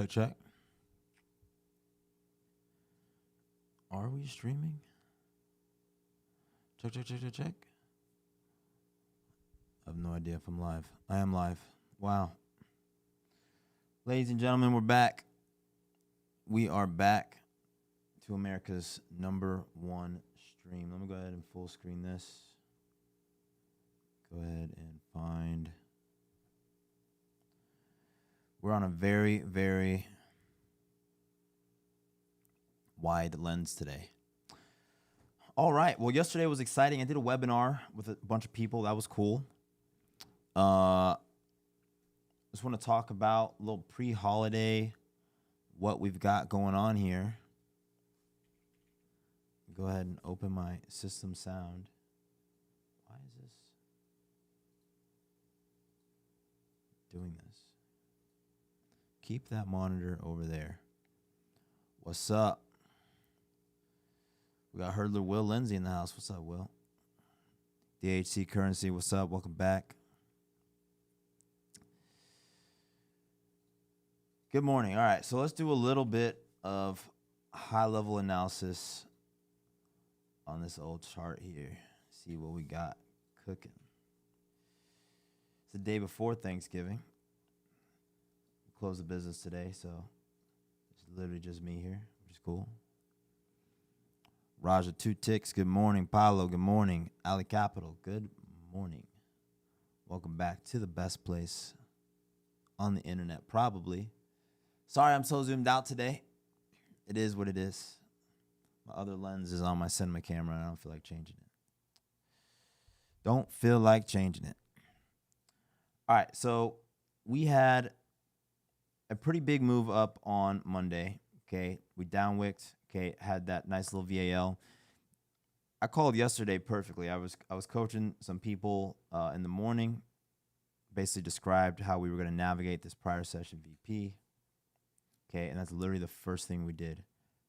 Check, check. Are we streaming? Check, check, check, check, check. I have no idea if I'm live. I am live. Wow. Ladies and gentlemen, we're back. We are back to America's #1 stream. Let me go ahead and full screen this. Go ahead and find. We're on a very, very wide lens today. All right. Well, yesterday was exciting. I did a webinar with a bunch of people. That was cool. Just want to talk about a little pre-holiday, what we've got going on here. Go ahead and open my system sound. Why is this doing this? Keep that monitor over there. What's up? We got Hurdler Will Lindsay in the house. What's up, Will? DHC Currency, what's up? Welcome back. Good morning. All right, so let's do a little bit of high-level analysis on this old chart here. See what we got cooking. It's the day before Thanksgiving. We close the business today, so it's literally just me here, which is cool. Raja 2 Ticks, good morning. Paolo, good morning. Ali Capital, good morning. Welcome back to the best place on the internet, probably. Sorry I'm so zoomed out today. It is what it is. My other lens is on my cinema camera, and I don't feel like changing it. Don't feel like changing it. All right, so we had a pretty big move up on Monday. Okay, we downwicked. Okay, had that nice little VAL. I called yesterday perfectly. I was coaching some people in the morning. Basically described how we were going to navigate this prior session VP. Okay, and that's literally the first thing we did,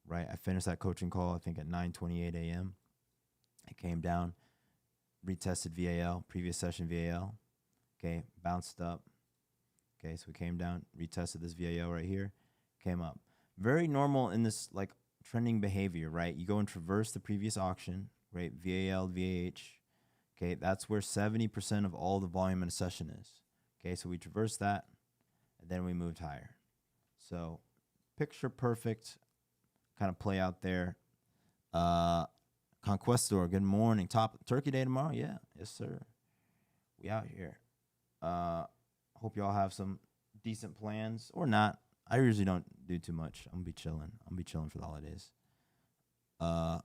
right? I finished that coaching call, I think, at 9:28 a.m. I came down, retested VAL, previous session VAL. Okay, bounced up. Okay, so we came down, retested this VAL right here, came up. Very normal in this, like, trending behavior, right? You go and traverse the previous auction, right? VAL, VAH. Okay, that's where 70% of all the volume in a session is. Okay, so we traversed that, and then we moved higher. So picture perfect kind of play out there. Conquestador, good morning. Top Turkey Day tomorrow? Yeah, yes, sir. We out here. Hope y'all have some decent plans or not. I usually don't do too much. I'm gonna be chilling for the holidays. So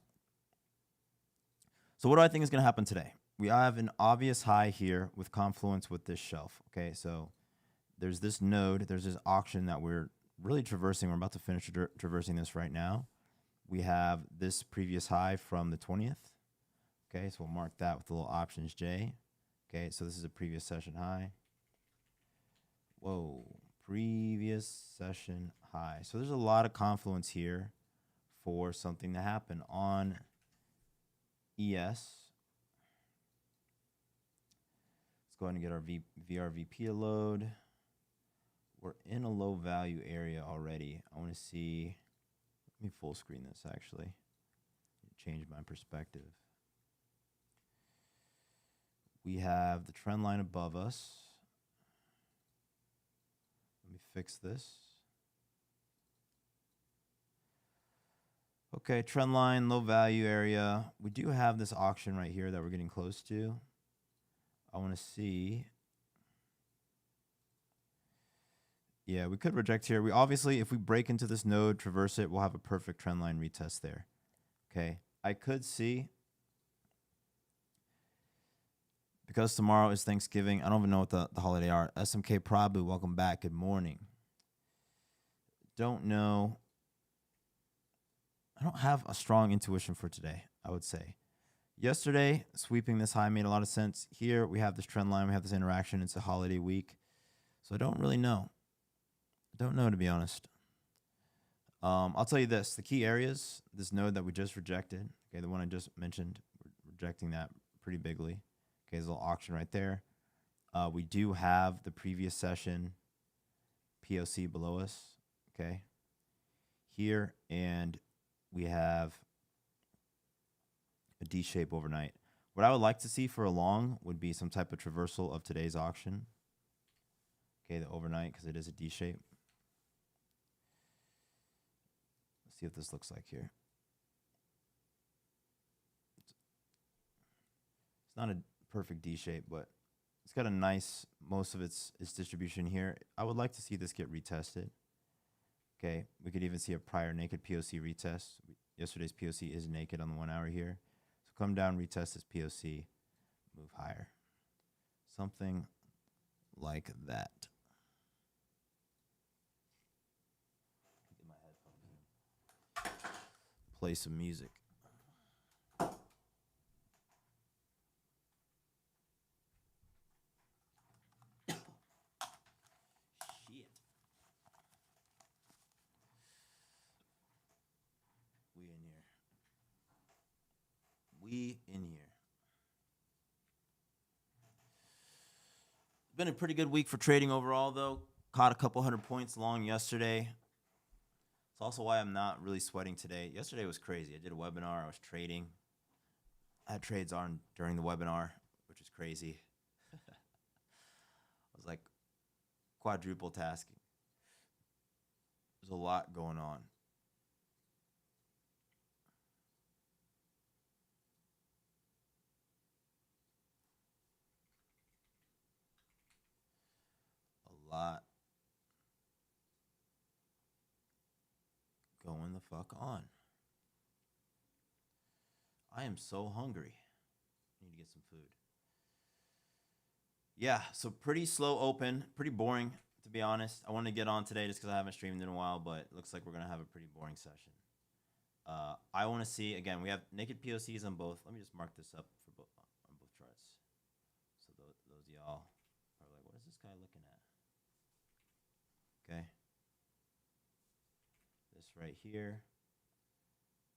what do I think is gonna happen today? We have an obvious high here with confluence with this shelf. Okay, so there's this node, there's this auction that we're really traversing. We're about to finish traversing this right now. We have this previous high from the 20th. Okay, so we'll mark that with the little options J. Okay, so this is a previous session high. Whoa, previous session high. So there's a lot of confluence here for something to happen on ES. Let's go ahead and get our VRVP a load. We're in a low value area already. I want to see, let me full screen this actually. Change my perspective. We have the trend line above us. Let me fix this. Okay, trend line, low value area. We do have this auction right here that we're getting close to. I want to see. Yeah, we could reject here. We obviously, if we break into this node, traverse it, we'll have a perfect trend line retest there. Okay, I could see, because tomorrow is Thanksgiving, I don't even know what the holiday are. SMK Prabhu, welcome back. Good morning. Don't know. I don't have a strong intuition for today, I would say. Yesterday, sweeping this high made a lot of sense. Here, we have this trend line. We have this interaction. It's a holiday week. So I don't really know. Don't know, to be honest. I'll tell you this. The key areas, this node that we just rejected, okay, the one I just mentioned, we're rejecting that pretty bigly. Okay, there's a little auction right there. We do have the previous session POC below us. Okay. Here, and we have a D shape overnight. What I would like to see for a long would be some type of traversal of today's auction. Okay, the overnight, because it is a D shape. Let's see what this looks like here. It's not a perfect D shape, but it's got a nice, most of its distribution here. I would like to see this get retested. Okay, we could even see a prior naked POC retest. Yesterday's POC is naked on the 1 hour here. So come down, retest this POC, move higher. Something like that. Get my headphones in. Play some music. Shit. We in here. Been a pretty good week for trading overall, though. Caught a couple 100 points long yesterday. It's also why I'm not really sweating today. Yesterday was crazy. I did a webinar. I was trading. I had trades on during the webinar, which is crazy. I was like quadruple tasking. There's a lot going on. A lot going the fuck on. I am so hungry. Need to get some food. Yeah, so pretty slow open, pretty boring, to be honest. I wanted to get on today just because I haven't streamed in a while, but it looks like we're going to have a pretty boring session. I want to see, again, we have naked POCs on both. Let me just mark this up for both on both charts. So those of y'all are like, what is this guy looking at? Okay. This right here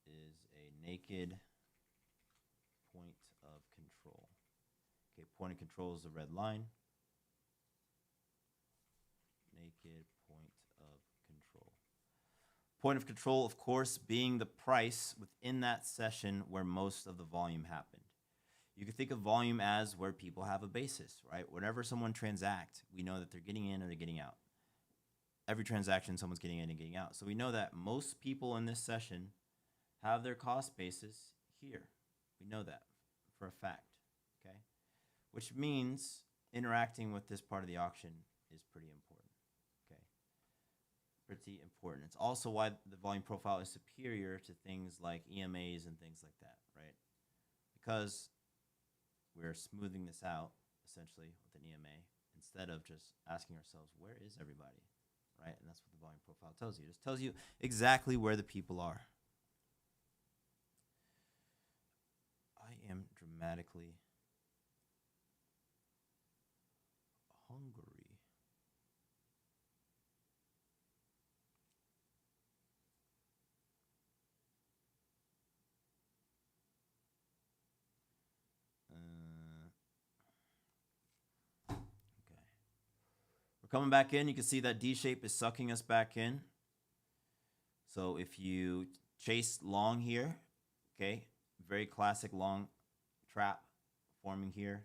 is a naked point of control. Okay, point of control is the red line. Naked point of control. Point of control, of course, being the price within that session where most of the volume happened. You can think of volume as where people have a basis, right? Whenever someone transacts, we know that they're getting in or they're getting out. Every transaction, someone's getting in and getting out. So we know that most people in this session have their cost basis here. We know that for a fact, okay? Which means interacting with this part of the auction is pretty important, okay? Pretty important. It's also why the volume profile is superior to things like EMAs and things like that, right? Because we're smoothing this out, essentially, with an EMA, instead of just asking ourselves, where is everybody, right? And that's what the volume profile tells you. It just tells you exactly where the people are. I am dramatically hungry. Okay. We're coming back in. You can see that D shape is sucking us back in. So if you chase long here, okay, very classic long trap forming here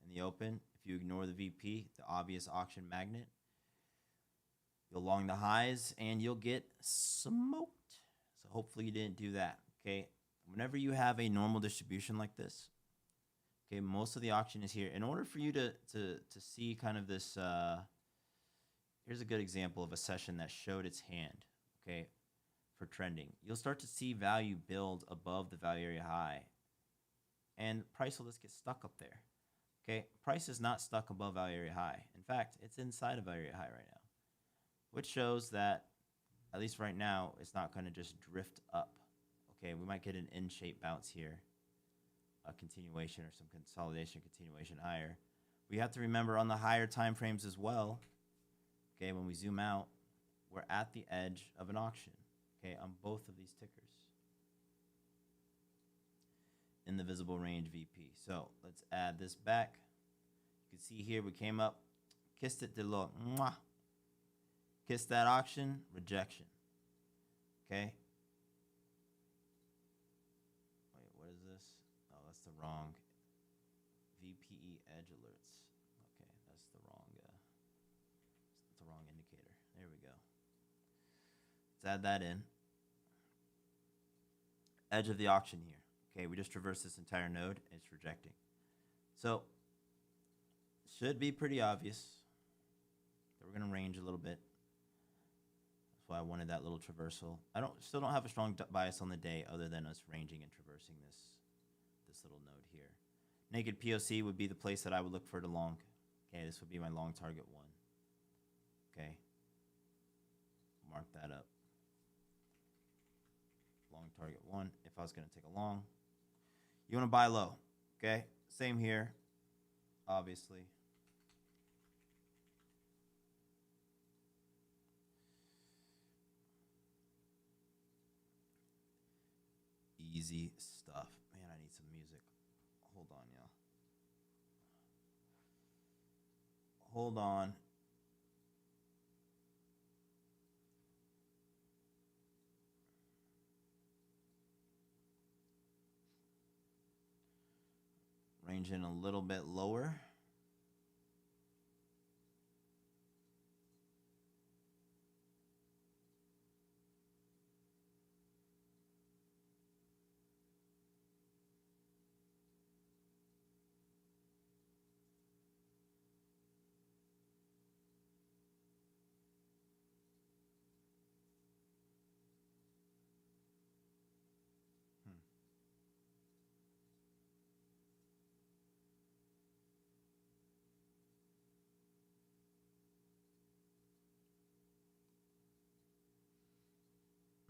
in the open. If you ignore the VP, the obvious auction magnet, you'll long the highs and you'll get smoked. So hopefully you didn't do that, okay? Whenever you have a normal distribution like this, okay, most of the auction is here. In order for you to see kind of this, here's a good example of a session that showed its hand, okay, for trending. You'll start to see value build above the value area high, and price will just get stuck up there, okay? Price is not stuck above value area high. In fact, it's inside of value area high right now, which shows that, at least right now, it's not going to just drift up, okay? We might get an N-shaped bounce here, a continuation or some consolidation, continuation higher. We have to remember on the higher time frames as well, okay, when we zoom out, we're at the edge of an auction, okay, on both of these tickers in the visible range VP. So let's add this back. You can see here we came up, kissed it, did a little mwah, Kiss that auction, rejection. Okay. Wait, what is this? Oh, that's the wrong VPE edge alerts. Okay, that's the wrong indicator. There we go. Let's add that in. Edge of the auction here. Okay, we just traversed this entire node. It's rejecting. So, should be pretty obvious that we're going to range a little bit. That's why I wanted that little traversal. Still don't have a strong bias on the day other than us ranging and traversing this little node here. Naked POC would be the place that I would look for the long. Okay, this would be my long target 1. Okay, mark that up. Long target 1. If I was going to take a long, you want to buy low. Okay, same here, obviously. Easy stuff. Man, I need some music. Hold on, y'all. Hold on. Range in a little bit lower.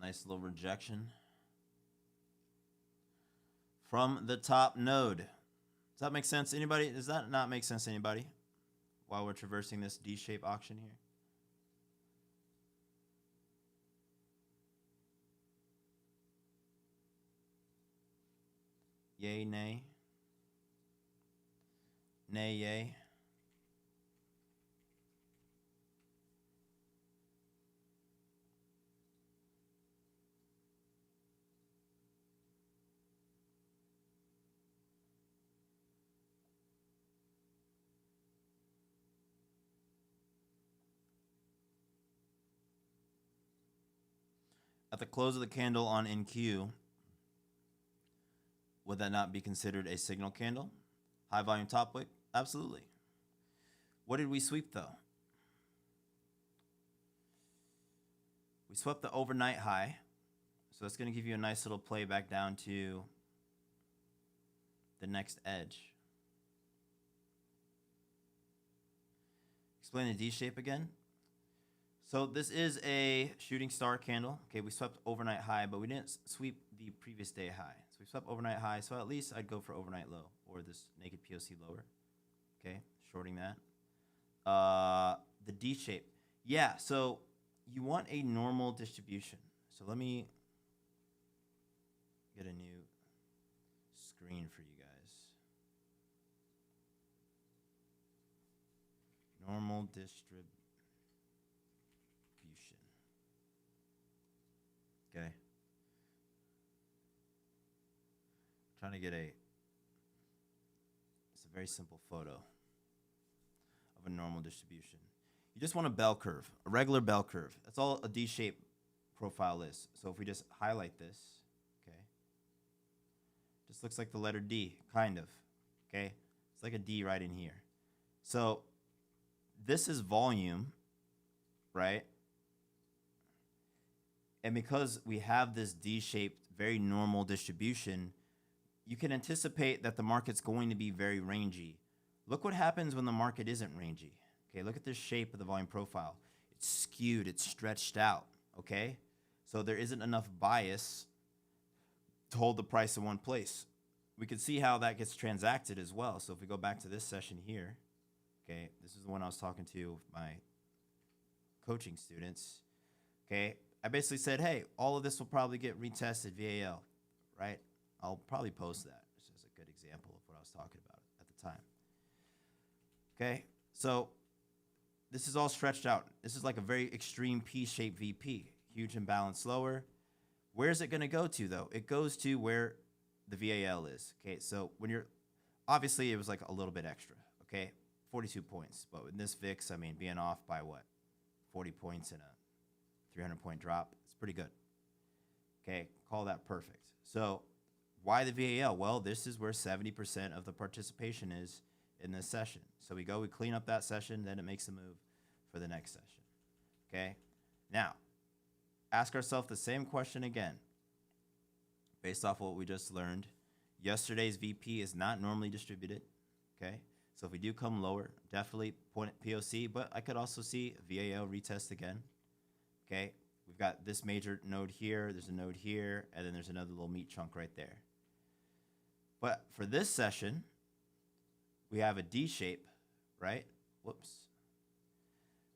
Nice little rejection from the top node. Does that make sense? Anybody? Does that not make sense to anybody while we're traversing this D-shape auction here? Yay, nay. Nay, yay. At the close of the candle on NQ, would that not be considered a signal candle? High volume top wick? Absolutely. What did we sweep though? We swept the overnight high. So that's going to give you a nice little play back down to the next edge. Explain the D shape again. So this is a shooting star candle. Okay, we swept overnight high, but we didn't sweep the previous day high. So we swept overnight high, so at least I'd go for overnight low or this naked POC lower. Okay, shorting that. The D shape. Yeah, so you want a normal distribution. So let me get a new screen for you guys. Normal distribution. Okay. Trying to get it's a very simple photo of a normal distribution. You just want a bell curve, a regular bell curve. That's all a D-shaped profile is. So if we just highlight this, okay, just looks like the letter D, kind of, okay? It's like a D right in here. So this is volume, right? And because we have this D-shaped, very normal distribution, you can anticipate that the market's going to be very rangy. Look what happens when the market isn't rangy. Okay, look at the shape of the volume profile. It's skewed, it's stretched out, okay? So there isn't enough bias to hold the price in one place. We can see how that gets transacted as well. So if we go back to this session here, okay, this is the one I was talking to my coaching students, okay? I basically said, hey, all of this will probably get retested VAL, right? I'll probably post that. It's just a good example of what I was talking about at the time. Okay, so this is all stretched out. This is like a very extreme P-shaped VP, huge imbalance lower. Where's it going to go to, though? It goes to where the VAL is. Okay, so when you're, obviously it was like a little bit extra. Okay, 42 points. But in this VIX, I mean, being off by what? 40 points in a 300-point drop. It's pretty good. Okay, call that perfect. So why the VAL? Well, this is where 70% of the participation is in this session. So we clean up that session, then it makes a move for the next session. Okay, now ask ourselves the same question again. Based off what we just learned, yesterday's VP is not normally distributed. Okay, so if we do come lower, definitely point at POC, but I could also see VAL retest again. Okay, we've got this major node here, there's a node here, and then there's another little meat chunk right there. But for this session, we have a D shape, right? Whoops.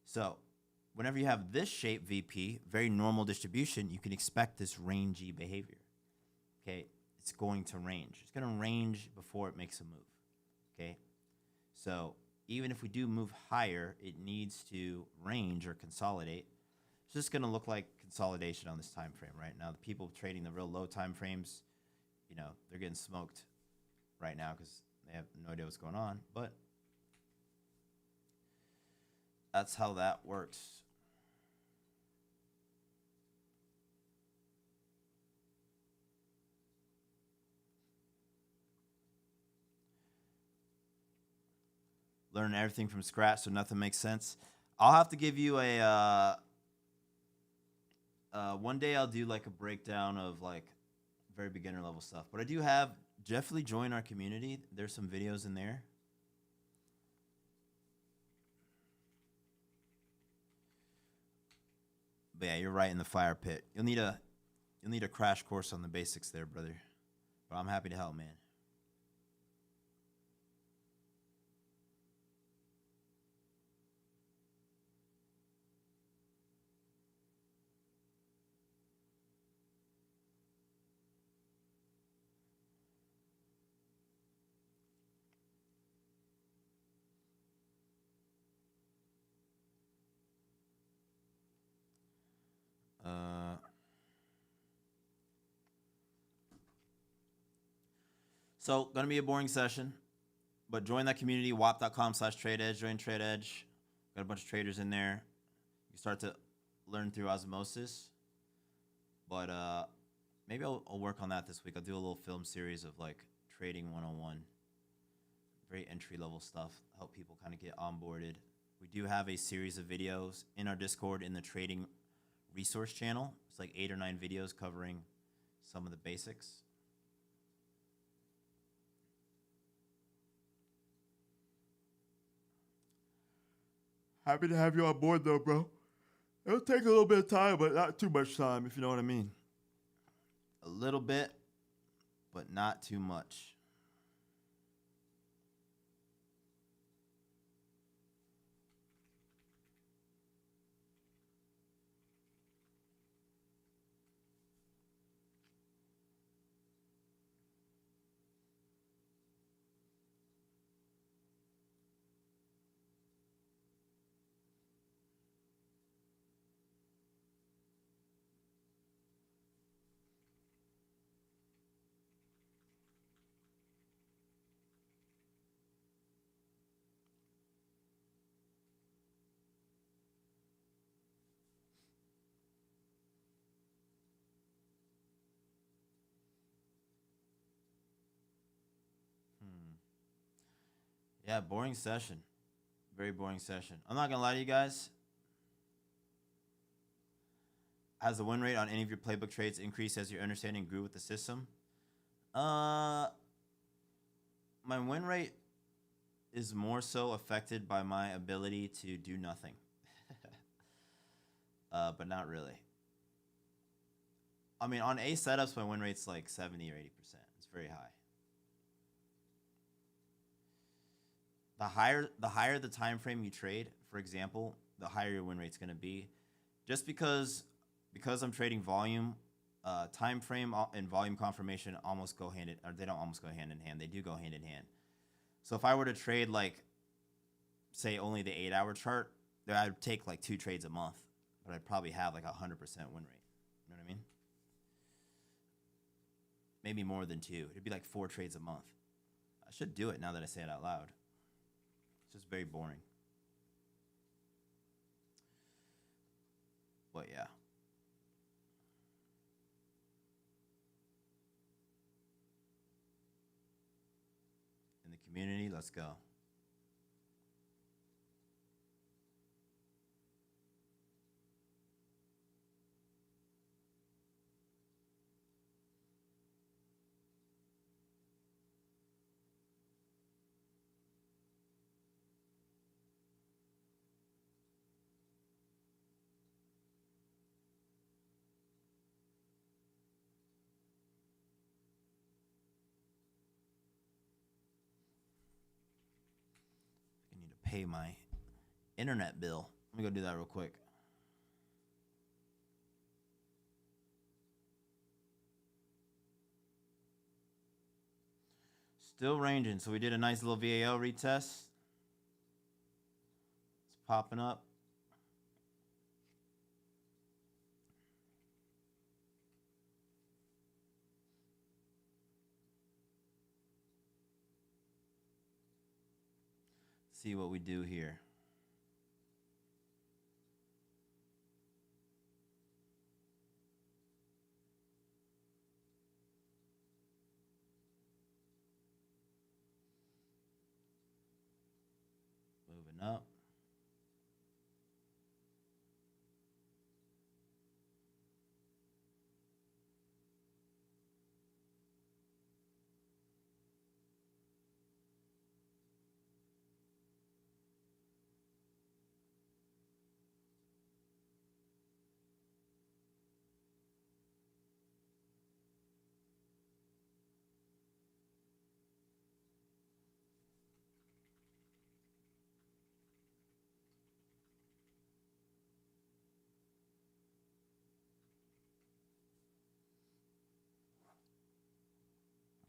So whenever you have this shape VP, very normal distribution, you can expect this rangy behavior. Okay, it's going to range. It's going to range before it makes a move. Okay, so even if we do move higher, it needs to range or consolidate. It's just going to look like consolidation on this time frame right now. The people trading the real low time frames, you know, they're getting smoked right now because they have no idea what's going on. But that's how that works. Learn everything from scratch, so nothing makes sense. I'll have to give you a one day I'll do like a breakdown of like very beginner level stuff. But I do have, definitely join our community. There's some videos in there. But yeah, you're right in the fire pit. You'll need a crash course on the basics there, brother. But I'm happy to help, man. So gonna be a boring session, but join that community, wap.com/tradeedge. Join TradeEdge. Got a bunch of traders in there. You start to learn through osmosis. But maybe I'll work on that this week. I'll do a little film series of like trading 101, very entry level stuff. Help people kind of get onboarded. We do have a series of videos in our Discord in the trading resource channel. It's like 8 or 9 videos covering some of the basics. Happy to have you on board though, bro. It'll take a little bit of time, but not too much time, if you know what I mean. A little bit, but not too much. Yeah, boring session. Very boring session. I'm not gonna lie to you guys. Has the win rate on any of your playbook trades increased as your understanding grew with the system? My win rate is more so affected by my ability to do nothing. But not really. I mean, on A setups, my win rate's like 70 or 80%. It's very high. The higher the time frame you trade, for example, the higher your win rate's going to be. Just because I'm trading volume, time frame and volume confirmation almost go hand in, or they don't almost go hand in hand. They do go hand in hand. So if I were to trade like, say, only the 8-hour chart, I'd take like 2 trades a month, but I'd probably have like 100% win rate. You know what I mean? Maybe more than 2. It'd be like 4 trades a month. I should do it now that I say it out loud. It's just very boring. But yeah. In the community, let's go. I need to pay my internet bill. Let me go do that real quick. Still ranging. So we did a nice little VAL retest. It's popping up. See what we do here. Moving up.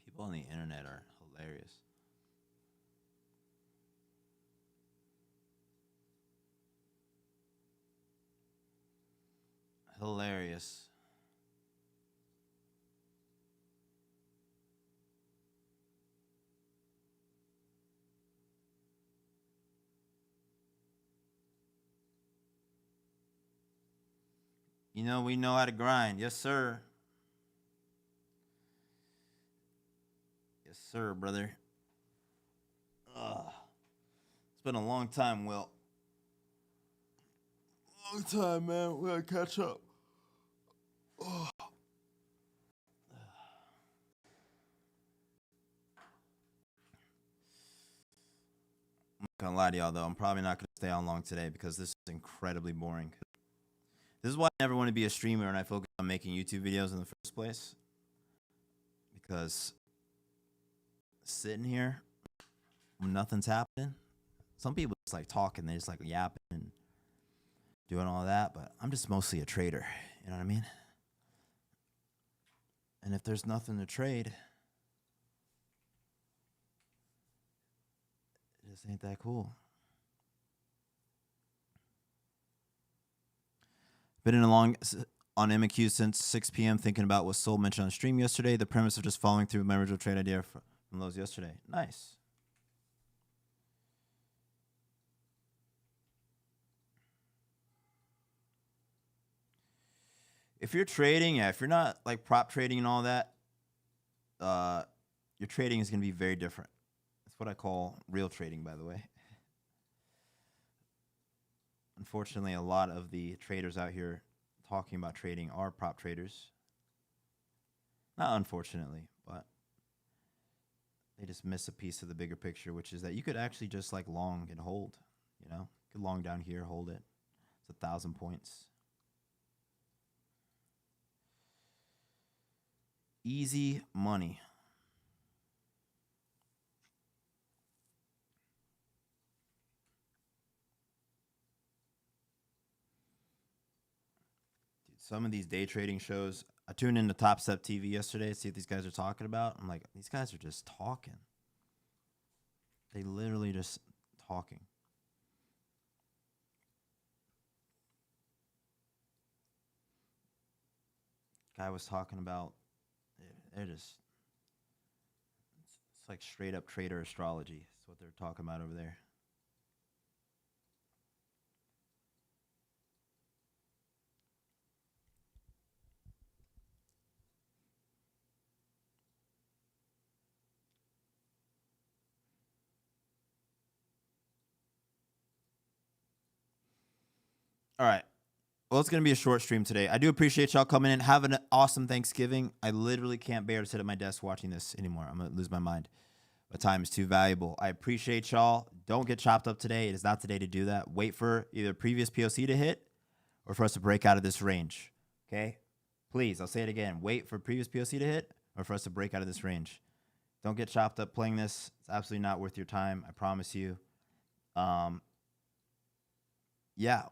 People on the internet are hilarious. Hilarious. You know, we know how to grind. Yes, sir. Yes, sir, brother. It's been a long time, Will. Long time, man. We gotta catch up. Oh. I'm not gonna lie to y'all though. I'm probably not gonna stay on long today because this is incredibly boring. This is why I never want to be a streamer and I focus on making YouTube videos in the first place. Because sitting here when nothing's happening, some people just like talking, they just like yapping and doing all that, but I'm just mostly a trader. You know what I mean? And if there's nothing to trade, it just ain't that cool. Been in a long on MQ since 6 p.m. thinking about what Soul mentioned on stream yesterday. The premise of just following through with my original trade idea from lows yesterday. Nice. If you're trading, yeah, if you're not like prop trading and all that, your trading is going to be very different. That's what I call real trading, by the way. Unfortunately, a lot of the traders out here talking about trading are prop traders. Not unfortunately, but they just miss a piece of the bigger picture, which is that you could actually just like long and hold, you know? You could long down here, hold it. It's 1,000 points. Easy money. Dude, some of these day trading shows, I tuned into Top Step TV yesterday to see what these guys are talking about. I'm like, these guys are just talking. They literally just talking. guy was talking about. They're just it's like straight up trader astrology. That's what they're talking about over there. All right. Well, it's going to be a short stream today. I do appreciate y'all coming in. Have an awesome Thanksgiving. I literally can't bear to sit at my desk watching this anymore. I'm going to lose my mind. My time is too valuable. I appreciate y'all. Don't get chopped up today. It is not the day to do that. Wait for either previous POC to hit or for us to break out of this range. Okay? Please, I'll say it again. Wait for previous POC to hit or for us to break out of this range. Don't get chopped up playing this. It's absolutely not worth your time. I promise you. Yeah,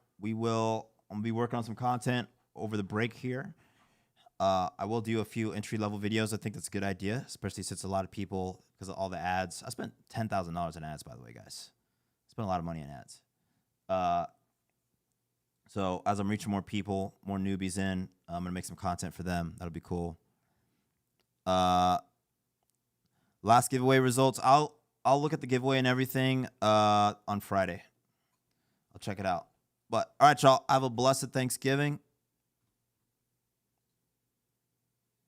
I'm gonna be working on some content over the break here. I will do a few entry-level videos. I think that's a good idea, especially since a lot of people, because of all the ads. I spent $10,000 in ads, by the way, guys. I spent a lot of money in ads. So as I'm reaching more people, more newbies in, I'm gonna make some content for them. That'll be cool. Last giveaway results. I'll look at the giveaway and everything on Friday. I'll check it out. But all right, y'all. Have a blessed Thanksgiving.